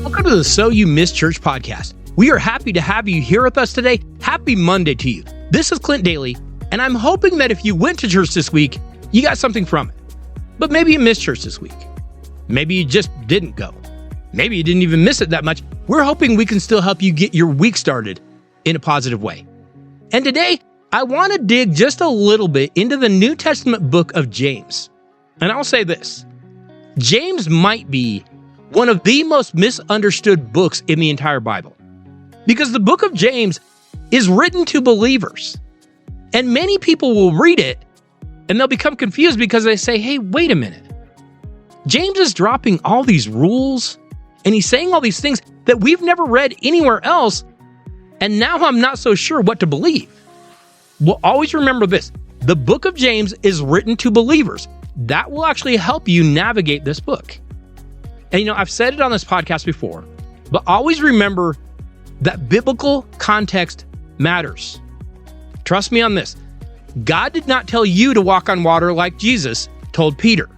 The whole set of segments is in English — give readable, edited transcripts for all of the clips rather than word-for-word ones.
Welcome to the So You Missed Church podcast. We are happy to have you here with us today. Happy Monday to you. This is Clint Daly, and I'm hoping that if you went to church this week, you got something from it. But maybe you missed church this week. Maybe you just didn't go. Maybe you didn't even miss it that much. We're hoping we can still help you get your week started in a positive way. And today, I want to dig just a little bit into the New Testament book of James. And I'll say this, James might be one of the most misunderstood books in the entire Bible. Because the book of James is written to believers. And many people will read it and they'll become confused because they say, hey, wait a minute. James is dropping all these rules and he's saying all these things that we've never read anywhere else. And now I'm not so sure what to believe. Well, always remember this. The book of James is written to believers. That will actually help you navigate this book. And I've said it on this podcast before, but always remember that biblical context matters. Trust me on this. God did not tell you to walk on water like Jesus told Peter.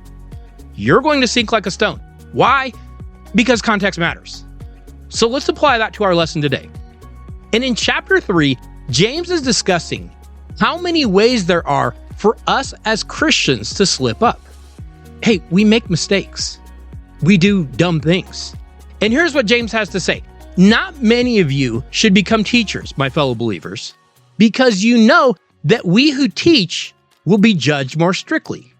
You're going to sink like a stone. Why? Because context matters. So let's apply that to our lesson today. And in chapter 3, James is discussing how many ways there are for us as Christians to slip up. Hey, we make mistakes. We do dumb things. And here's what James has to say. Not many of you should become teachers, my fellow believers, because you know that we who teach will be judged more strictly.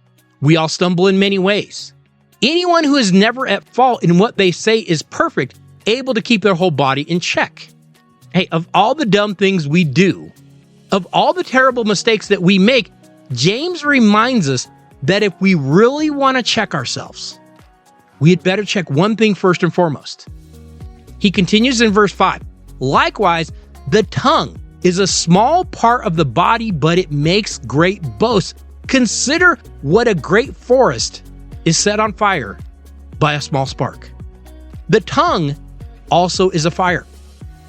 We all stumble in many ways. Anyone who is never at fault in what they say is perfect, able to keep their whole body in check. Hey, of all the dumb things we do, of all the terrible mistakes that we make, James reminds us that if we really want to check ourselves, we had better check one thing first and foremost. He continues in verse 5. Likewise, the tongue is a small part of the body, but it makes great boasts. Consider what a great forest is set on fire by a small spark. The tongue also is a fire,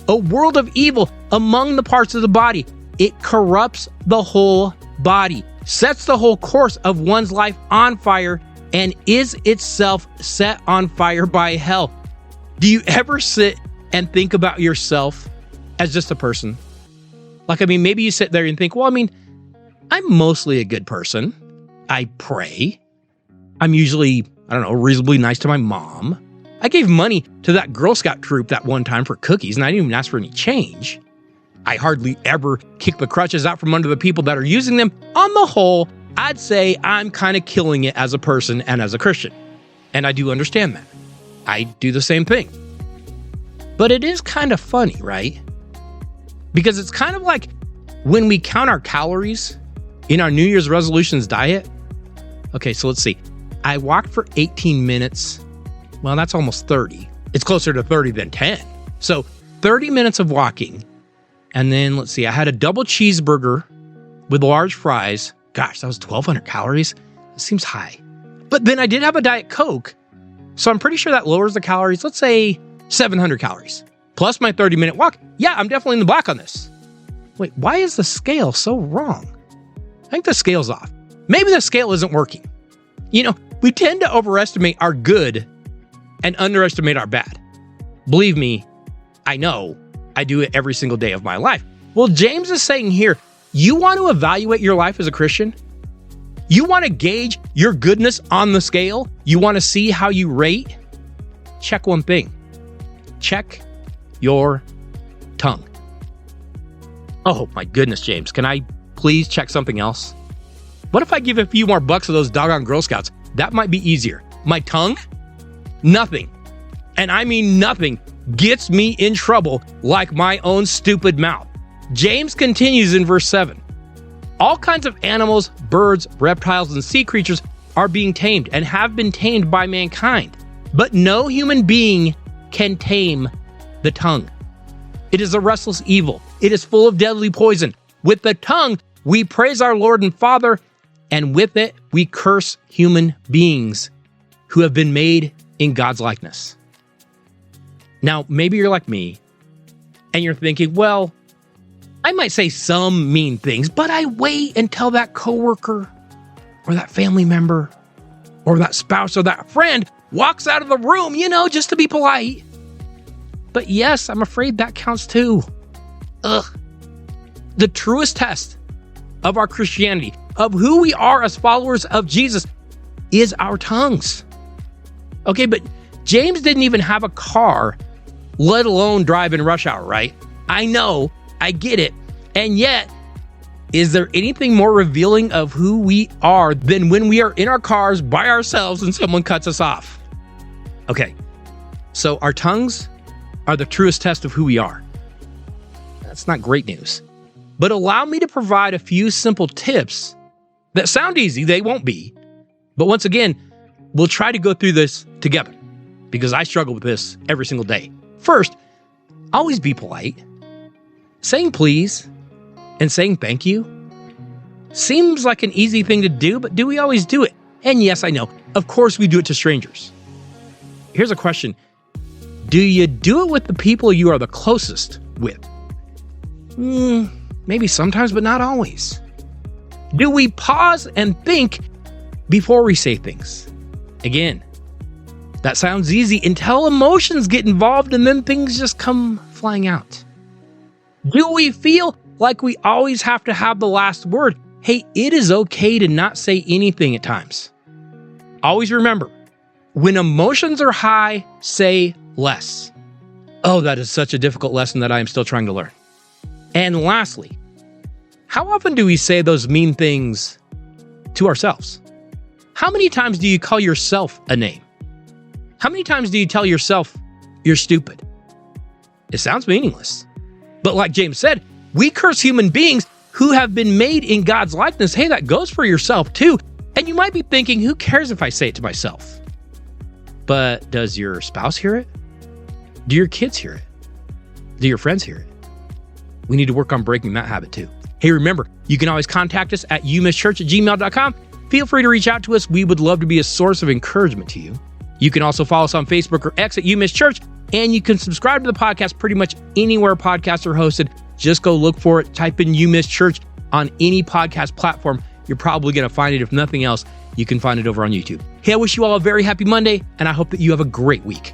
a world of evil among the parts of the body. It corrupts the whole body, sets the whole course of one's life on fire, and is itself set on fire by hell. Do you ever sit and think about yourself as just a person? Maybe you sit there and think, I'm mostly a good person. I pray. I'm usually, reasonably nice to my mom. I gave money to that Girl Scout troop that one time for cookies, and I didn't even ask for any change. I hardly ever kick the crutches out from under the people that are using them. On the whole, I'd say I'm kind of killing it as a person and as a Christian. And I do understand that. I do the same thing. But it is kind of funny, right? Because it's kind of like when we count our calories in our New Year's resolutions diet. Okay, so let's see. I walked for 18 minutes. Well, that's almost 30. It's closer to 30 than 10. So 30 minutes of walking. And then let's see, I had a double cheeseburger with large fries. Gosh, that was 1,200 calories. That seems high. But then I did have a Diet Coke. So I'm pretty sure that lowers the calories. Let's say 700 calories. Plus my 30-minute walk. Yeah, I'm definitely in the black on this. Wait, why is the scale so wrong? I think the scale's off. Maybe the scale isn't working. We tend to overestimate our good and underestimate our bad. Believe me, I know. I do it every single day of my life. Well, James is saying here, you want to evaluate your life as a Christian? You want to gauge your goodness on the scale? You want to see how you rate? Check one thing. Check your tongue. Oh my goodness, James, can I please check something else? What if I give a few more bucks to those doggone Girl Scouts? That might be easier. My tongue? Nothing. And I mean nothing gets me in trouble like my own stupid mouth. James continues in verse 7. All kinds of animals, birds, reptiles, and sea creatures are being tamed and have been tamed by mankind. But no human being can tame the tongue. It is a restless evil. It is full of deadly poison. With the tongue, we praise our Lord and Father, and with it, we curse human beings who have been made in God's likeness. Now, maybe you're like me, and you're thinking, well, I might say some mean things, but I wait until that coworker or that family member or that spouse or that friend walks out of the room, just to be polite. But yes, I'm afraid that counts too. The truest test of our Christianity, of who we are as followers of Jesus, is our tongues. Okay, but James didn't even have a car, let alone drive in rush hour, right? I know, I get it. And yet, is there anything more revealing of who we are than when we are in our cars by ourselves and someone cuts us off? Okay, so our tongues are the truest test of who we are. That's not great news. But allow me to provide a few simple tips that sound easy. They won't be. But once again, we'll try to go through this together because I struggle with this every single day. First, always be polite. Saying please and saying thank you seems like an easy thing to do, but do we always do it? And yes, I know. Of course we do it to strangers. Here's a question. Do you do it with the people you are the closest with? Maybe sometimes, but not always. Do we pause and think before we say things? Again, that sounds easy until emotions get involved and then things just come flying out. Do we feel like we always have to have the last word? Hey, it is okay to not say anything at times. Always remember, when emotions are high, say less. Oh, that is such a difficult lesson that I am still trying to learn. And lastly, how often do we say those mean things to ourselves? How many times do you call yourself a name? How many times do you tell yourself you're stupid? It sounds meaningless. But like James said, we curse human beings who have been made in God's likeness. Hey, that goes for yourself too. And you might be thinking, who cares if I say it to myself? But does your spouse hear it? Do your kids hear it? Do your friends hear it? We need to work on breaking that habit too. Hey, remember, you can always contact us at youmisschurch@gmail.com. Feel free to reach out to us. We would love to be a source of encouragement to you. You can also follow us on Facebook or X at YouMissChurch, and you can subscribe to the podcast pretty much anywhere podcasts are hosted. Just go look for it. Type in You Miss Church on any podcast platform. You're probably going to find it. If nothing else, you can find it over on YouTube. Hey, I wish you all a very happy Monday, and I hope that you have a great week.